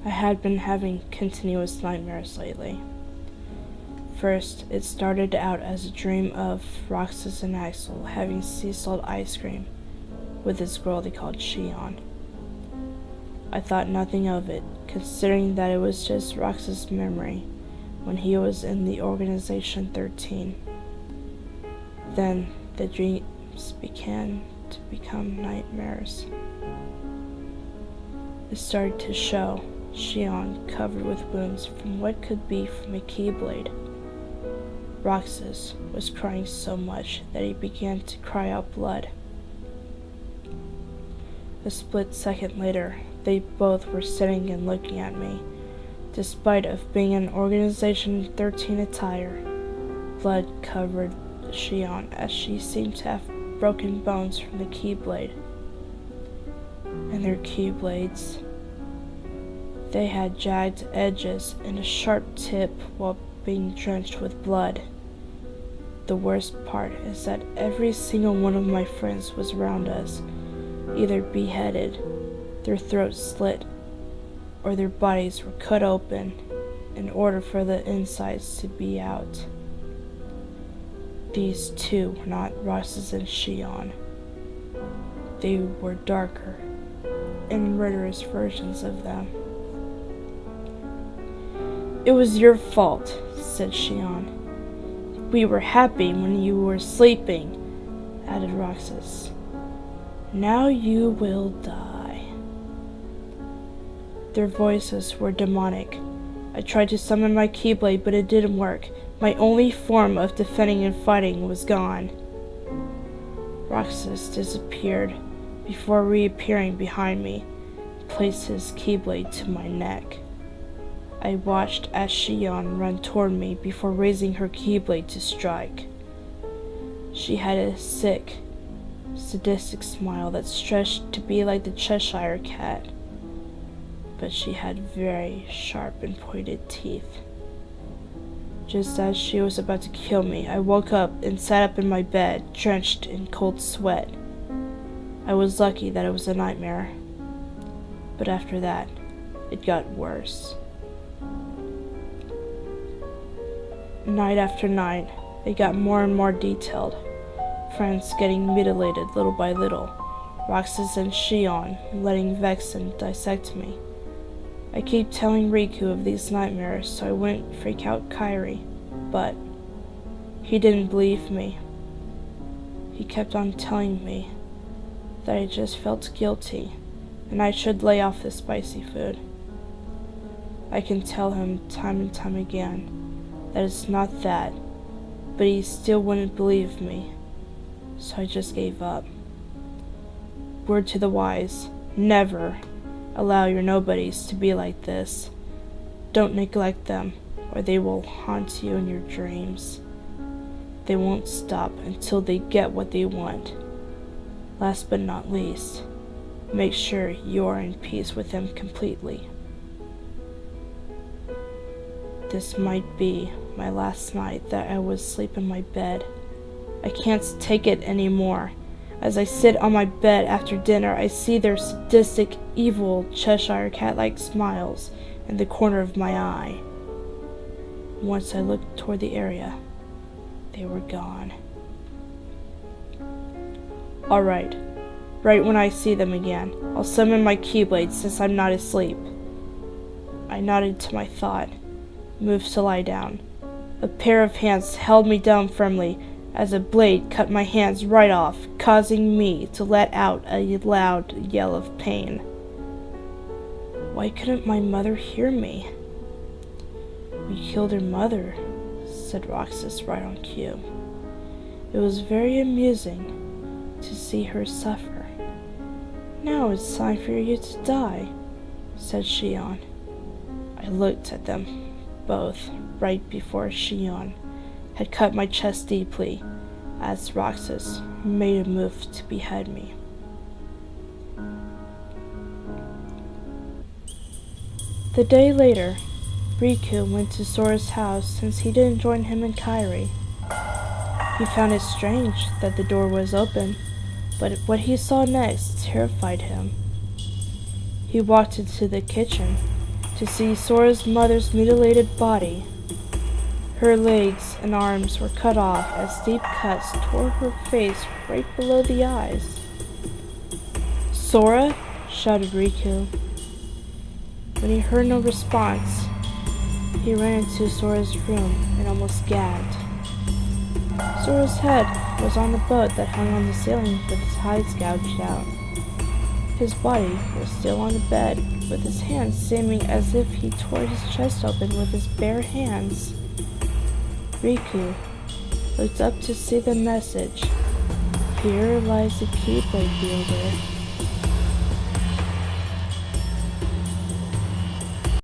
I had been having continuous nightmares lately. First, it started out as a dream of Roxas and Axel having sea salt ice cream with this girl they called Shion. I thought nothing of it, considering that it was just Roxas' memory when he was in the Organization 13. Then the dreams began to become nightmares. It started to show Shion covered with wounds from what could be from a keyblade. Roxas was crying so much that he began to cry out blood. A split second later, they both were sitting and looking at me, despite of being in Organization 13 attire. Blood covered Shion as she seemed to have broken bones from the keyblade. And their keyblades, they had jagged edges and a sharp tip while being drenched with blood. The worst part is that every single one of my friends was around us, either beheaded, their throats slit, or their bodies were cut open in order for the insides to be out. These two were not Roxas and Shion. They were darker and murderous versions of them. "It was your fault," said Shion. "We were happy when you were sleeping," added Roxas. "Now you will die." Their voices were demonic. I tried to summon my keyblade, but it didn't work. My only form of defending and fighting was gone. Roxas disappeared before reappearing behind me, placed his keyblade to my neck. I watched as Shion ran toward me before raising her keyblade to strike. She had a sick, sadistic smile that stretched to be like the Cheshire Cat, but she had very sharp and pointed teeth. Just as she was about to kill me, I woke up and sat up in my bed, drenched in cold sweat. I was lucky that it was a nightmare, but after that, it got worse. Night after night, it got more and more detailed. Friends getting mutilated little by little. Roxas and Shion letting Vexen dissect me. I keep telling Riku of these nightmares so I wouldn't freak out Kairi, but he didn't believe me. He kept on telling me that I just felt guilty and I should lay off the spicy food. I can tell him time and time again that it's not that, but he still wouldn't believe me, so I just gave up. Word to the wise, never allow your nobodies to be like this. Don't neglect them, or they will haunt you in your dreams. They won't stop until they get what they want. Last but not least, make sure you are in peace with them completely. This might be my last night that I would sleep in my bed. I can't take it anymore. As I sit on my bed after dinner, I see their sadistic, evil, Cheshire Cat-like smiles in the corner of my eye. Once I looked toward the area, they were gone. Alright, right when I see them again, I'll summon my keyblade since I'm not asleep. I nodded to my thought, moved to lie down. A pair of hands held me down firmly as a blade cut my hands right off, causing me to let out a loud yell of pain. Why couldn't my mother hear me? "We killed her mother," said Roxas right on cue. "It was very amusing to see her suffer. Now it's time for you to die," said Shion. I looked at them both right before Shion had cut my chest deeply as Roxas made a move to behead me. The day later, Riku went to Sora's house since he didn't join him and Kairi. He found it strange that the door was open, but what he saw next terrified him. He walked into the kitchen to see Sora's mother's mutilated body. Her legs and arms were cut off as deep cuts tore her face right below the eyes. "Sora?" shouted Riku. When he heard no response, he ran into Sora's room and almost gagged. Sora's head was on the boat that hung on the ceiling with his hides gouged out. His body was still on the bed, with his hands seeming as if he tore his chest open with his bare hands. Riku looked up to see the message. "Here lies the Keyblade wielder."